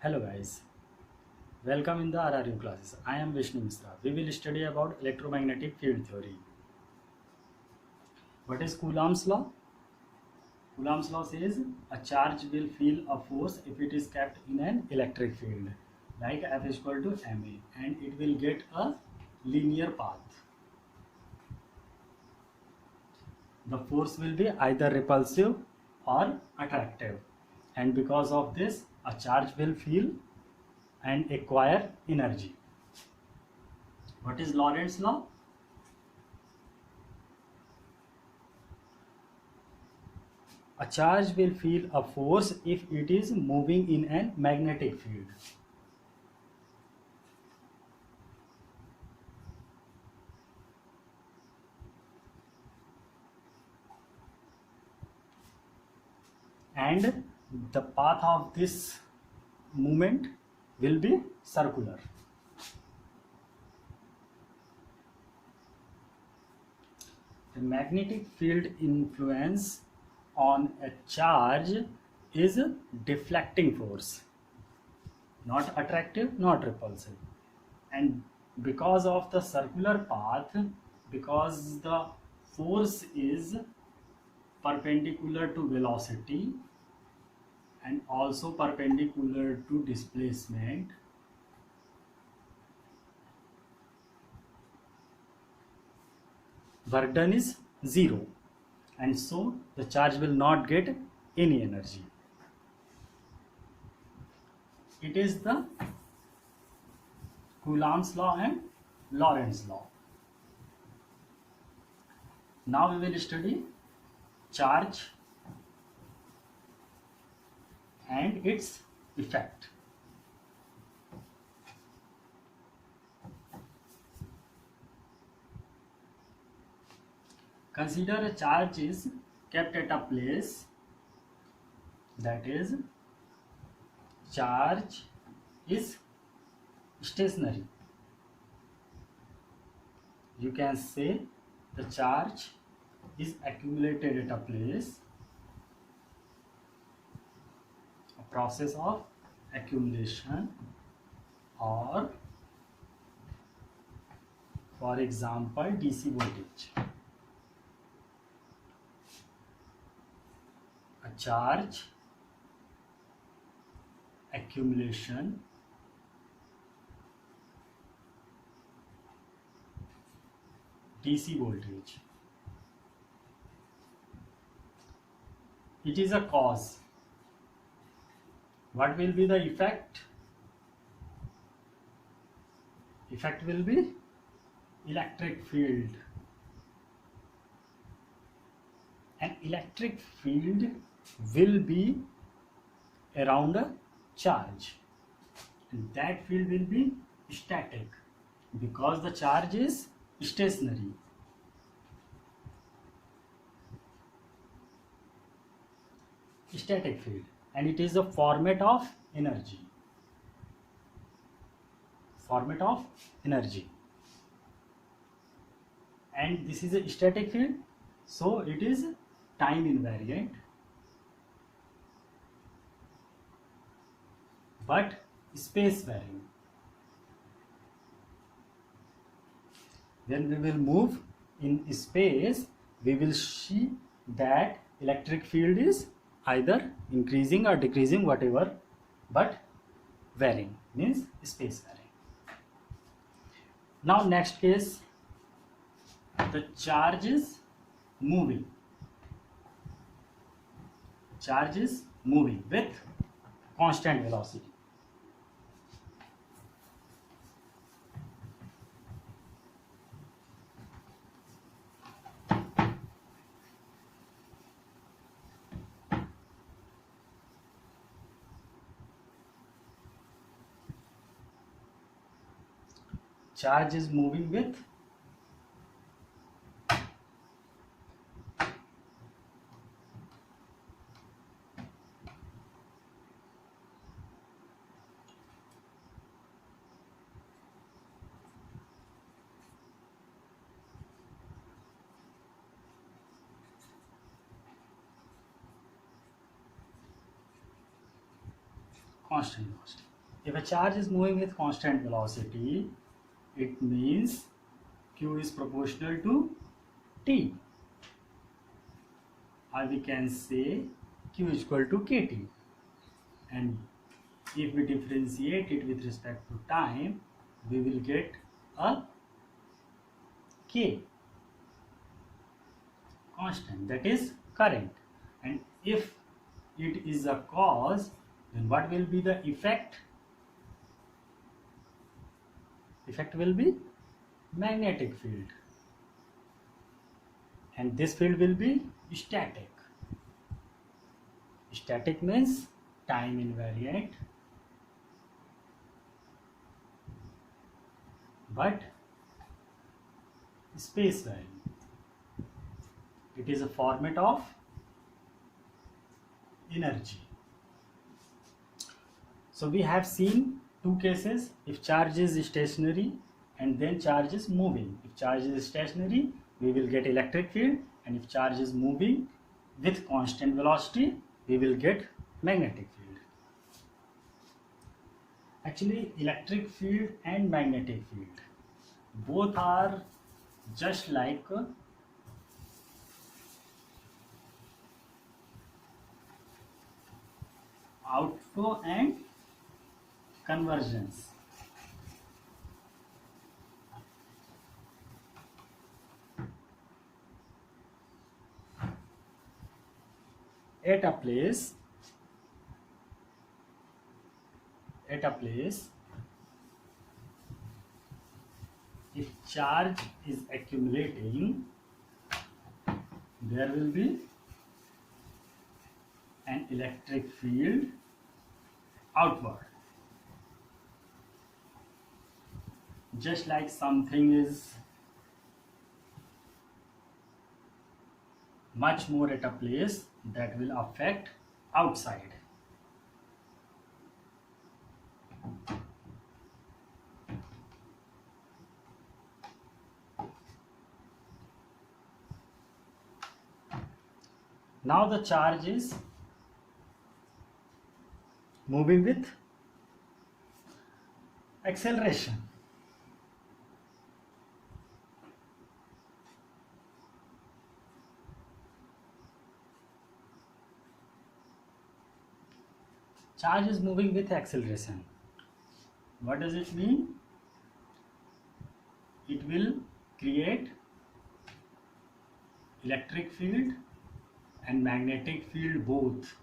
Hello guys, welcome in the RRU classes. I am Vishnu Misra. We will study about electromagnetic field theory. What is Coulomb's law? Coulomb's law says a charge will feel a force if it is kept in an electric field like F is equal to ma, and it will get a linear path. The force will be either repulsive or attractive, and because of this a charge will feel and acquire energy. What is Lorentz law? A charge will feel a force if it is moving in a magnetic field. And the path of this movement will be circular. The magnetic field influence on a charge is a deflecting force, not attractive, not repulsive. And because of the circular path, because the force is perpendicular to velocity and also perpendicular to displacement, work done is zero, and so the charge will not get any energy. It is the Coulomb's law and Lorentz law. Now we will study charge and its effect. Consider a charge is kept at a place, that is, charge is stationary. You can say the charge is accumulated at a place, a process of accumulation, or for example DC voltage. A charge accumulation DC voltage. It is a cause. What will be the effect? Effect will be electric field. An electric field will be around a charge, and that field will be static because the charge is stationary. Static field, and it is the format of energy. Format of energy. And this is a static field, so it is time invariant, but space varying. When we will move in space, we will see that electric field is either increasing or decreasing, whatever, but varying, means space varying. Now next case, the charge is moving. Charge is moving with constant velocity. Charge is moving with constant velocity. If a charge is moving with constant velocity, it means Q is proportional to T. Or we can say Q is equal to KT. And if we differentiate it with respect to time, we will get a K constant, that is current. And if it is a cause, then what will be the effect? Effect will be magnetic field, and this field will be static. Static means time invariant, but space varying. It is a format of energy. So we have seen two cases: if charge is stationary and then charge is moving. If charge is stationary, we will get electric field, and if charge is moving with constant velocity, we will get magnetic field. Actually, electric field and magnetic field both are just like outflow and convergence. At a place, if charge is accumulating, there will be an electric field outward. Just like something is much more at a place, that will affect outside. Now the charge is moving with acceleration. Charge is moving with acceleration. What does it mean? It will create electric field and magnetic field both,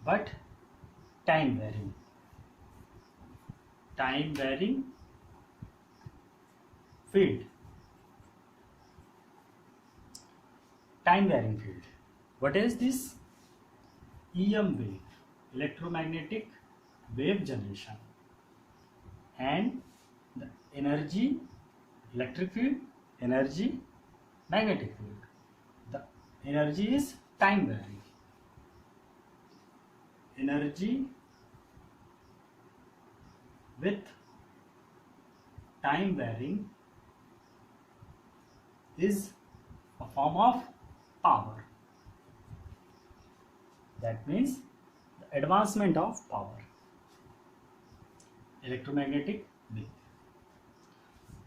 but time varying. Time varying field. Time varying field. What is this? EM wave, electromagnetic wave generation, and the energy, electric field, energy, magnetic field. The energy is time varying. Energy with time varying is a form of power. That means the advancement of power. Electromagnetic wave.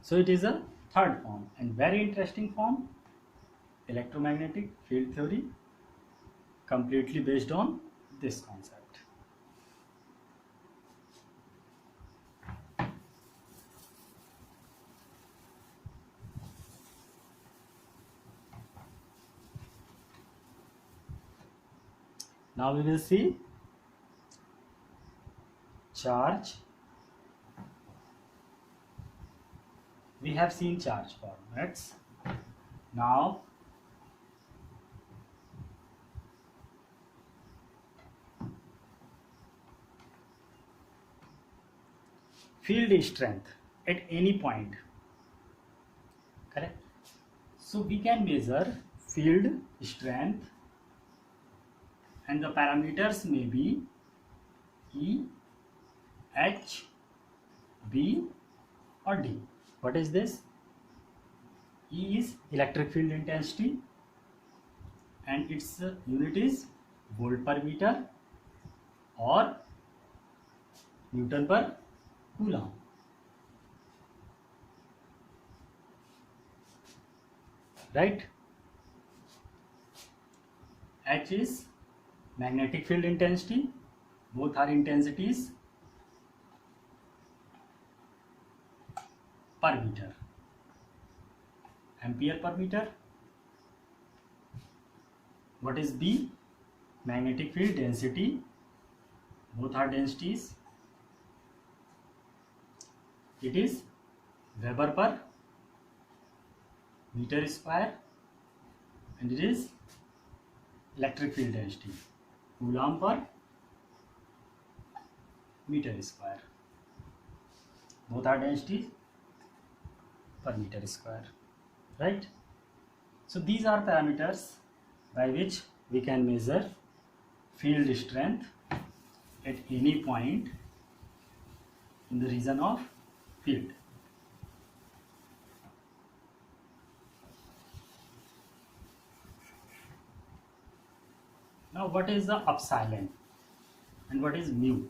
So it is a third form and very interesting form, electromagnetic field theory, completely based on this concept. Now we will see charge. We have seen charge formats. Now field strength at any point, correct? So we can measure field strength, and the parameters may be E, H, B or D. What is this? E is electric field intensity and its unit is volt per meter, or Newton पर coulomb. Right? H is magnetic field intensity. Both are intensities per meter. Ampere per meter. What is B? Magnetic field density. Both are densities. It is Weber per meter square, and it is electric field density, Coulomb per meter square. Both are densities per meter square, right? So these are parameters by which we can measure field strength at any point in the region of field. Now what is the epsilon and what is mu?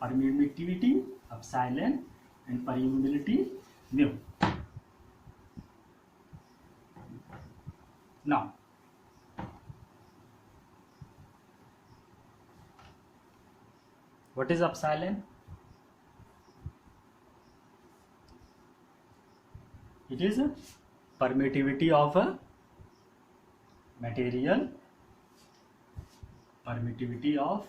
Permittivity epsilon and permeability mu. Now what is epsilon? It is a permittivity of a material, permittivity of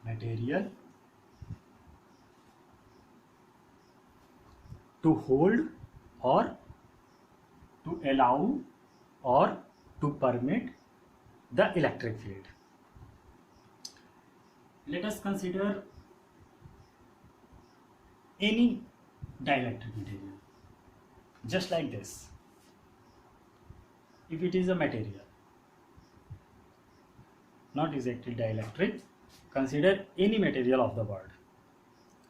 material to hold or to allow or to permit the electric field. Let us consider any dielectric material, just like this. If it is a material, not exactly dielectric, consider any material of the world,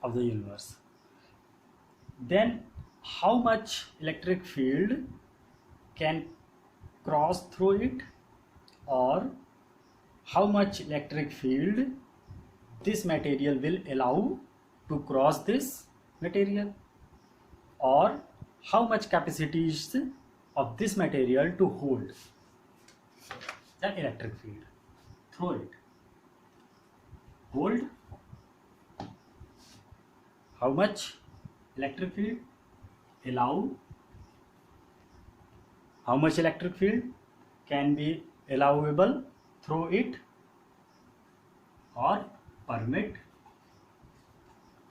of the universe. Then how much electric field can cross through it, or how much electric field this material will allow to cross this material, or how much capacity is of this material to hold the electric field through it. Hold how much electric field, allow how much electric field can be allowable through it, or permit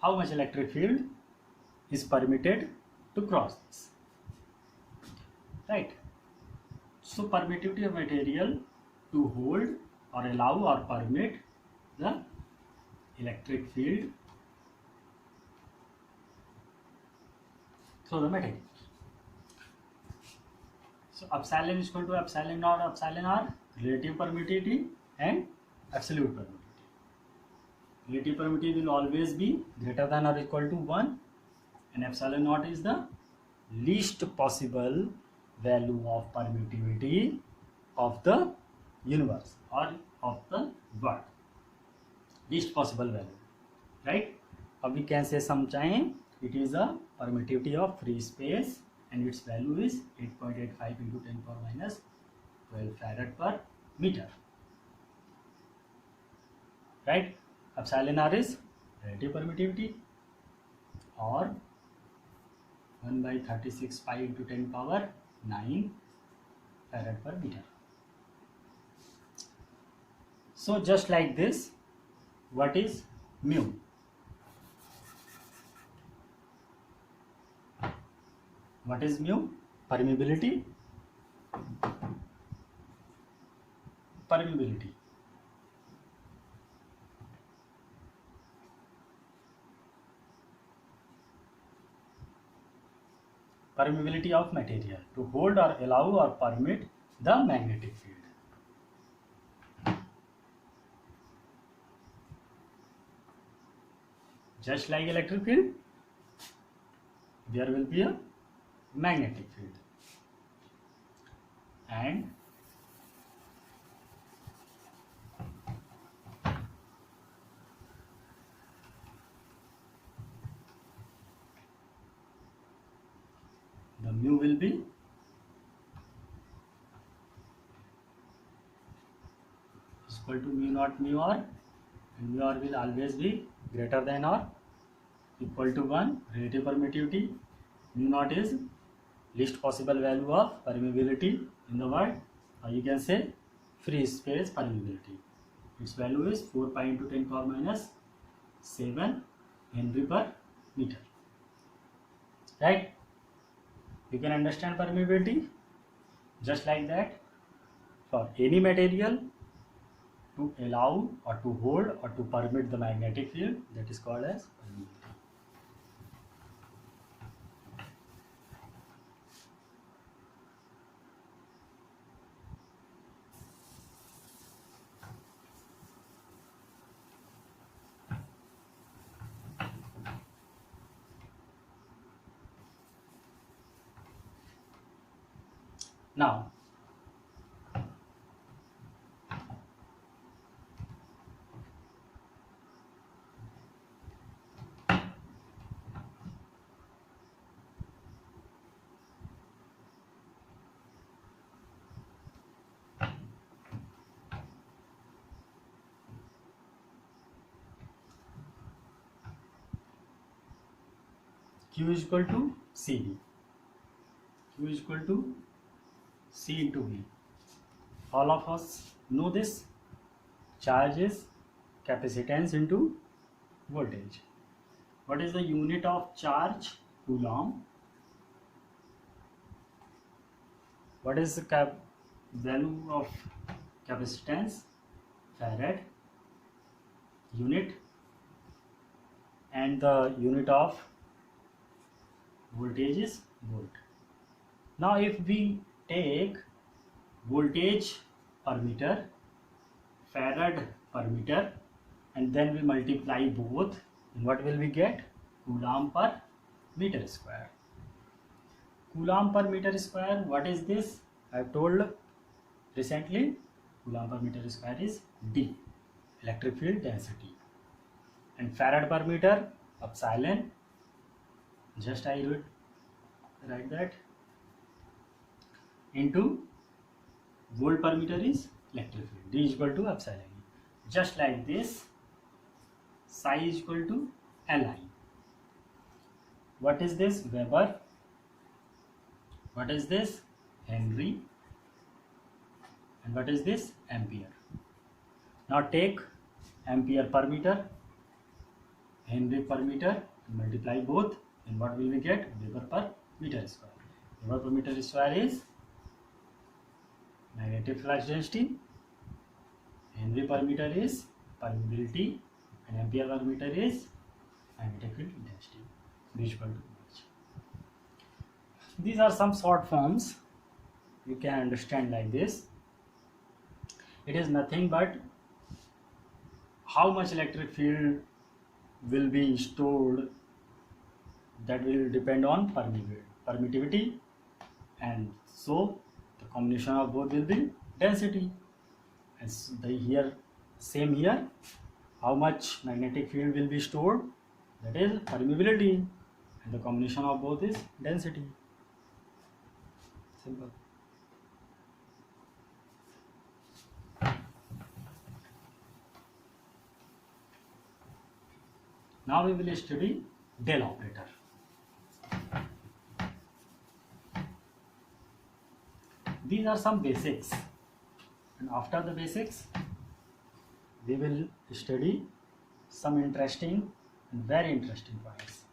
how much electric field is permitted to cross this. Right? So permittivity of material to hold or allow or permit the electric field through the material. So epsilon is equal to epsilon naught, epsilon r, relative permittivity and absolute permittivity. Relative permittivity will always be greater than or equal to 1, and epsilon naught is the least possible value of permittivity of the universe or of the world. Least possible value, right? Or we can say sometime it is a permittivity of free space, and its value is 8.85 into 10 power minus 12 farad per meter, right? Epsilon r is relative permittivity, or 1 by 36 pi into 10 power 9 farad per meter. So just like this, what is mu? What is mu? Permeability. Permeability. Permeability of material to hold or allow or permit the magnetic field. Just like electric field, there will be a magnetic field, and will be equal to mu naught mu r, and mu r will always be greater than or equal to 1. Relative permittivity, mu naught is least possible value of permeability in the world, or you can say free space permeability. Its value is 4 pi into 10 power minus 7 Henry per meter. Right? You can understand permeability just like that. For any material, to allow or to hold or to permit the magnetic field, that is called as permeability. Now, Q is equal to CV. Q is equal to C into V. All of us know this. Charge is capacitance into voltage. What is the unit of charge? Coulomb. What is the value of capacitance? Farad. Unit. And the unit of voltage is volt. Now if we take voltage per meter, farad per meter, and then we multiply both, and what will we get? Coulomb per meter square. Coulomb per meter square, what is this? I have told recently, Coulomb per meter square is D, electric field density, and farad per meter, epsilon, just I would write that, into volt per meter is electric field, D is equal to epsilon E. Just like this, psi is equal to Li. What is this? Weber. What is this? Henry. And what is this? Ampere. Now take ampere per meter, Henry per meter, and multiply both, and what will we get? Weber per meter square. Weber per meter square is magnetic flux density, Henry per meter is permeability, and ampere per meter is magnetic field density. Equal to H. These are some short forms you can understand like this. It is nothing but how much electric field will be stored, that will depend on permittivity, and so the combination of both will be density. And same here, how much magnetic field will be stored, that is permeability, and the combination of both is density. Simple. Now we will study del operator. These are some basics, and after the basics we will study some interesting and very interesting points.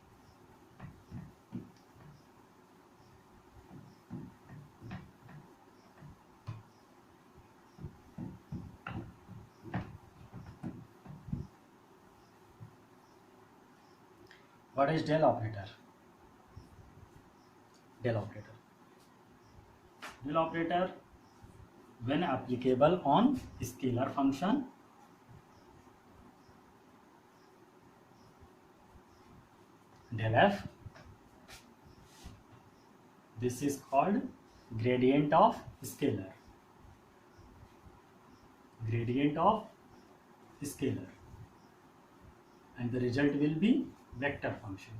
What is del operator? Del operator. Del operator, when applicable on scalar function, del f, this is called gradient of scalar. Gradient of scalar, and the result will be vector function.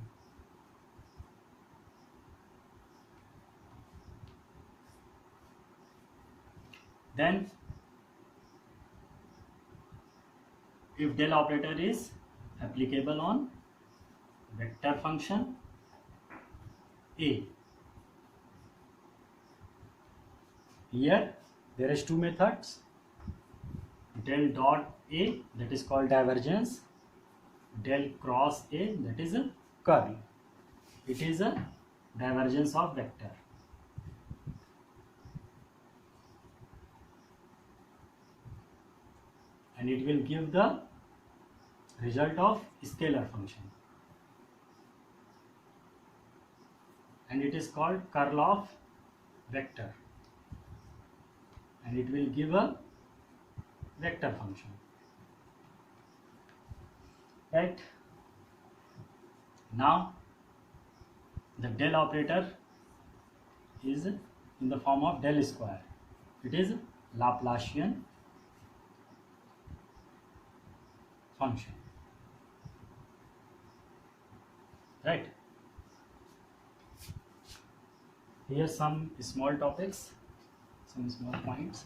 Then if del operator is applicable on vector function A, here there is two methods, del dot A, that is called divergence, del cross A, that is a curl. It is a divergence of vector. And it will give the result of scalar function. And it is called curl of vector. And it will give a vector function. Right? Now, the del operator is in the form of del square. It is Laplacian function. Right? Here some small topics, some small points.